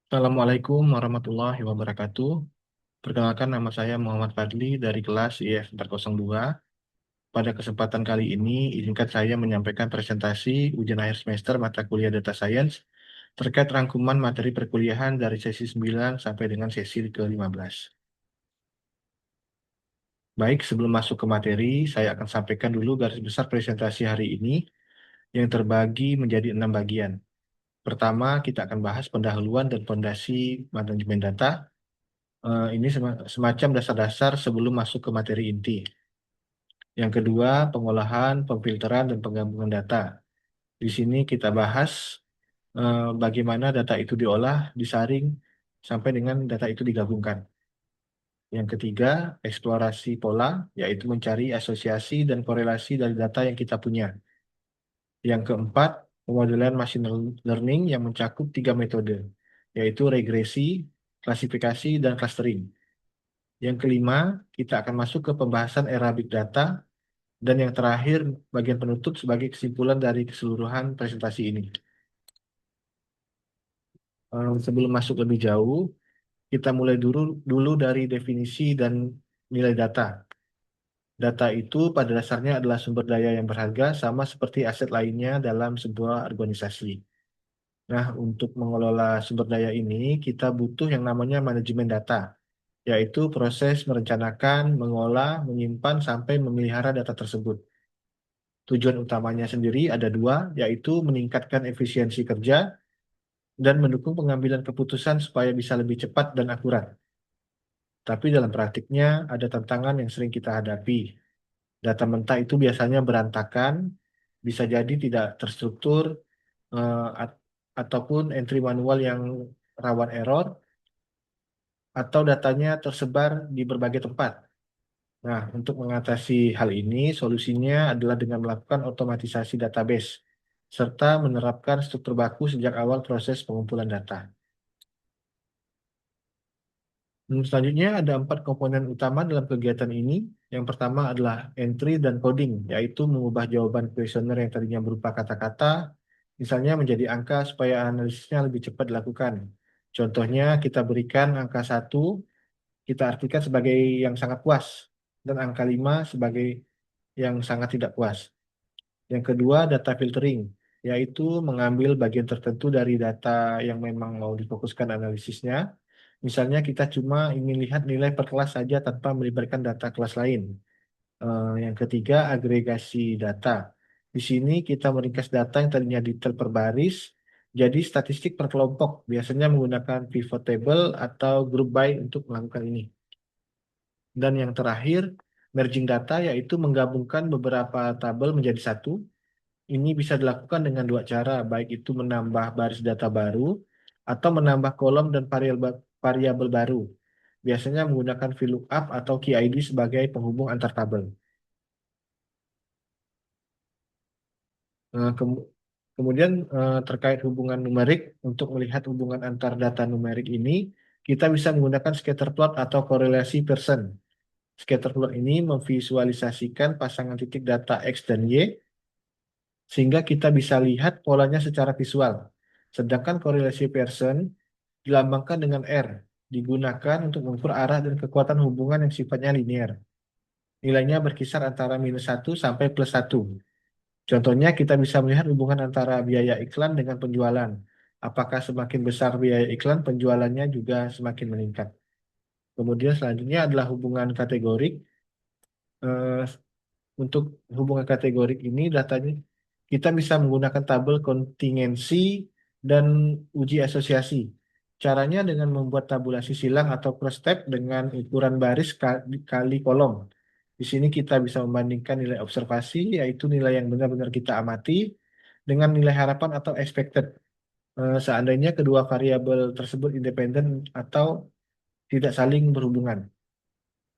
Assalamualaikum warahmatullahi wabarakatuh. Perkenalkan, nama saya Muhammad Fadli dari kelas IF 402. Pada kesempatan kali ini, izinkan saya menyampaikan presentasi ujian akhir semester mata kuliah Data Science terkait rangkuman materi perkuliahan dari sesi 9 sampai dengan sesi ke-15. Baik, sebelum masuk ke materi, saya akan sampaikan dulu garis besar presentasi hari ini yang terbagi menjadi 6 bagian. Pertama, kita akan bahas pendahuluan dan fondasi manajemen data. Ini semacam dasar-dasar sebelum masuk ke materi inti. Yang kedua, pengolahan, pemfilteran, dan penggabungan data. Di sini kita bahas bagaimana data itu diolah, disaring, sampai dengan data itu digabungkan. Yang ketiga, eksplorasi pola, yaitu mencari asosiasi dan korelasi dari data yang kita punya. Yang keempat, pemodelan machine learning yang mencakup 3 metode, yaitu regresi, klasifikasi, dan clustering. Yang kelima, kita akan masuk ke pembahasan era big data. Dan yang terakhir, bagian penutup sebagai kesimpulan dari keseluruhan presentasi ini. Sebelum masuk lebih jauh, kita mulai dulu dari definisi dan nilai data. Data itu pada dasarnya adalah sumber daya yang berharga sama seperti aset lainnya dalam sebuah organisasi. Nah, untuk mengelola sumber daya ini, kita butuh yang namanya manajemen data, yaitu proses merencanakan, mengolah, menyimpan, sampai memelihara data tersebut. Tujuan utamanya sendiri ada dua, yaitu meningkatkan efisiensi kerja dan mendukung pengambilan keputusan supaya bisa lebih cepat dan akurat. Tapi dalam praktiknya ada tantangan yang sering kita hadapi. Data mentah itu biasanya berantakan, bisa jadi tidak terstruktur, eh, at- ataupun entry manual yang rawan error, atau datanya tersebar di berbagai tempat. Nah, untuk mengatasi hal ini, solusinya adalah dengan melakukan otomatisasi database, serta menerapkan struktur baku sejak awal proses pengumpulan data. Selanjutnya ada 4 komponen utama dalam kegiatan ini. Yang pertama adalah entry dan coding, yaitu mengubah jawaban kuesioner yang tadinya berupa kata-kata, misalnya menjadi angka supaya analisisnya lebih cepat dilakukan. Contohnya, kita berikan angka 1, kita artikan sebagai yang sangat puas, dan angka 5 sebagai yang sangat tidak puas. Yang kedua, data filtering, yaitu mengambil bagian tertentu dari data yang memang mau difokuskan analisisnya. Misalnya kita cuma ingin lihat nilai per kelas saja tanpa melibatkan data kelas lain. Yang ketiga, agregasi data. Di sini kita meringkas data yang tadinya detail per baris jadi statistik per kelompok, biasanya menggunakan pivot table atau group by untuk melakukan ini. Dan yang terakhir, merging data, yaitu menggabungkan beberapa tabel menjadi satu. Ini bisa dilakukan dengan dua cara, baik itu menambah baris data baru atau menambah kolom dan variabel baru. Biasanya menggunakan VLOOKUP atau KID sebagai penghubung antar tabel. Kemudian terkait hubungan numerik, untuk melihat hubungan antar data numerik ini, kita bisa menggunakan scatter plot atau korelasi Pearson. Scatter plot ini memvisualisasikan pasangan titik data X dan Y, sehingga kita bisa lihat polanya secara visual. Sedangkan korelasi Pearson dilambangkan dengan R, digunakan untuk mengukur arah dan kekuatan hubungan yang sifatnya linear. Nilainya berkisar antara -1 sampai +1. Contohnya, kita bisa melihat hubungan antara biaya iklan dengan penjualan. Apakah semakin besar biaya iklan, penjualannya juga semakin meningkat. Kemudian selanjutnya adalah hubungan kategorik. Eh, untuk hubungan kategorik ini, datanya kita bisa menggunakan tabel kontingensi dan uji asosiasi. Caranya dengan membuat tabulasi silang atau cross tab dengan ukuran baris kali kolom. Di sini kita bisa membandingkan nilai observasi, yaitu nilai yang benar-benar kita amati, dengan nilai harapan atau expected. Seandainya kedua variabel tersebut independen atau tidak saling berhubungan.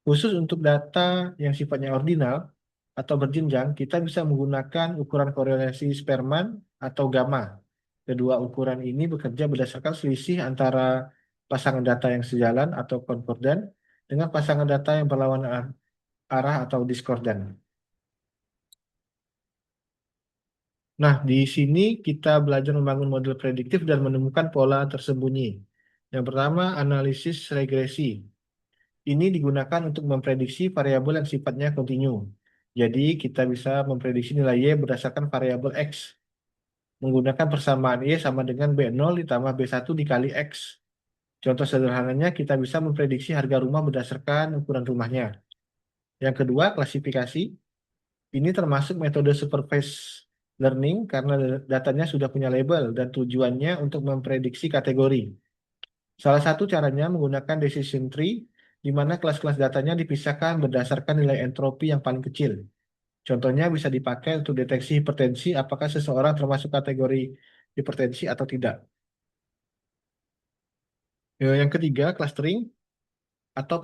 Khusus untuk data yang sifatnya ordinal atau berjenjang, kita bisa menggunakan ukuran korelasi Spearman atau gamma. Kedua ukuran ini bekerja berdasarkan selisih antara pasangan data yang sejalan atau konkordan dengan pasangan data yang berlawanan arah atau diskordan. Nah, di sini kita belajar membangun model prediktif dan menemukan pola tersembunyi. Yang pertama, analisis regresi. Ini digunakan untuk memprediksi variabel yang sifatnya kontinu. Jadi, kita bisa memprediksi nilai Y berdasarkan variabel X. Menggunakan persamaan Y sama dengan B0 ditambah B1 dikali X. Contoh sederhananya, kita bisa memprediksi harga rumah berdasarkan ukuran rumahnya. Yang kedua, klasifikasi. Ini termasuk metode supervised learning karena datanya sudah punya label dan tujuannya untuk memprediksi kategori. Salah satu caranya menggunakan decision tree, di mana kelas-kelas datanya dipisahkan berdasarkan nilai entropi yang paling kecil. Contohnya bisa dipakai untuk deteksi hipertensi, apakah seseorang termasuk kategori hipertensi atau tidak. Yang ketiga, clustering atau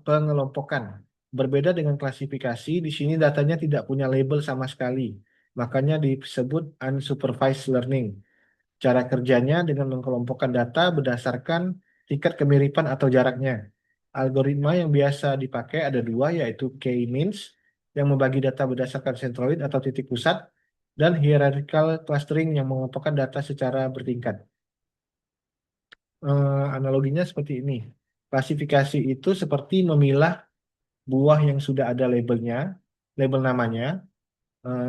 pengelompokan. Berbeda dengan klasifikasi, di sini datanya tidak punya label sama sekali. Makanya disebut unsupervised learning. Cara kerjanya dengan mengelompokkan data berdasarkan tingkat kemiripan atau jaraknya. Algoritma yang biasa dipakai ada dua, yaitu K-means yang membagi data berdasarkan sentroid atau titik pusat, dan hierarchical clustering yang mengelompokkan data secara bertingkat. Analoginya seperti ini. Klasifikasi itu seperti memilah buah yang sudah ada labelnya, label namanya,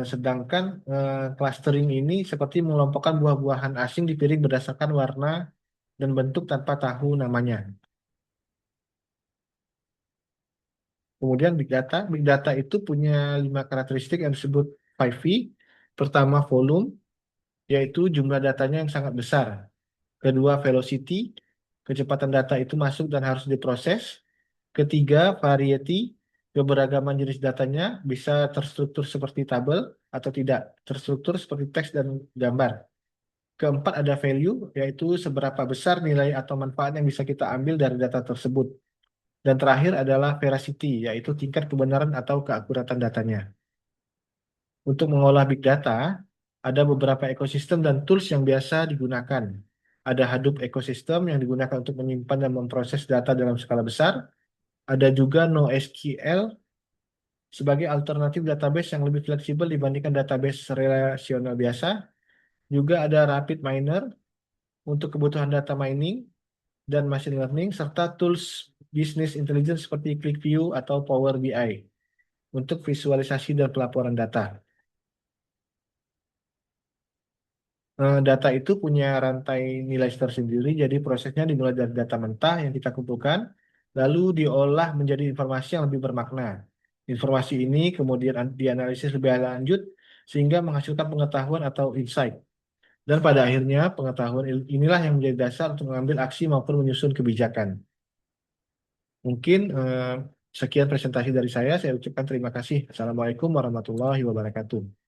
sedangkan clustering ini seperti mengelompokkan buah-buahan asing di piring berdasarkan warna dan bentuk tanpa tahu namanya. Kemudian Big Data. Big Data itu punya 5 karakteristik yang disebut 5V. Pertama, volume, yaitu jumlah datanya yang sangat besar. Kedua, velocity, kecepatan data itu masuk dan harus diproses. Ketiga, variety, keberagaman jenis datanya bisa terstruktur seperti tabel atau tidak, terstruktur seperti teks dan gambar. Keempat, ada value, yaitu seberapa besar nilai atau manfaat yang bisa kita ambil dari data tersebut. Dan terakhir adalah veracity, yaitu tingkat kebenaran atau keakuratan datanya. Untuk mengolah big data, ada beberapa ekosistem dan tools yang biasa digunakan. Ada Hadoop ekosistem yang digunakan untuk menyimpan dan memproses data dalam skala besar. Ada juga NoSQL sebagai alternatif database yang lebih fleksibel dibandingkan database relasional biasa. Juga ada RapidMiner untuk kebutuhan data mining dan machine learning, serta tools business intelligence seperti QlikView atau Power BI untuk visualisasi dan pelaporan data. Data itu punya rantai nilai tersendiri, jadi prosesnya dimulai dari data mentah yang kita kumpulkan, lalu diolah menjadi informasi yang lebih bermakna. Informasi ini kemudian dianalisis lebih lanjut sehingga menghasilkan pengetahuan atau insight. Dan pada akhirnya pengetahuan inilah yang menjadi dasar untuk mengambil aksi maupun menyusun kebijakan. Mungkin sekian presentasi dari saya ucapkan terima kasih. Assalamualaikum warahmatullahi wabarakatuh.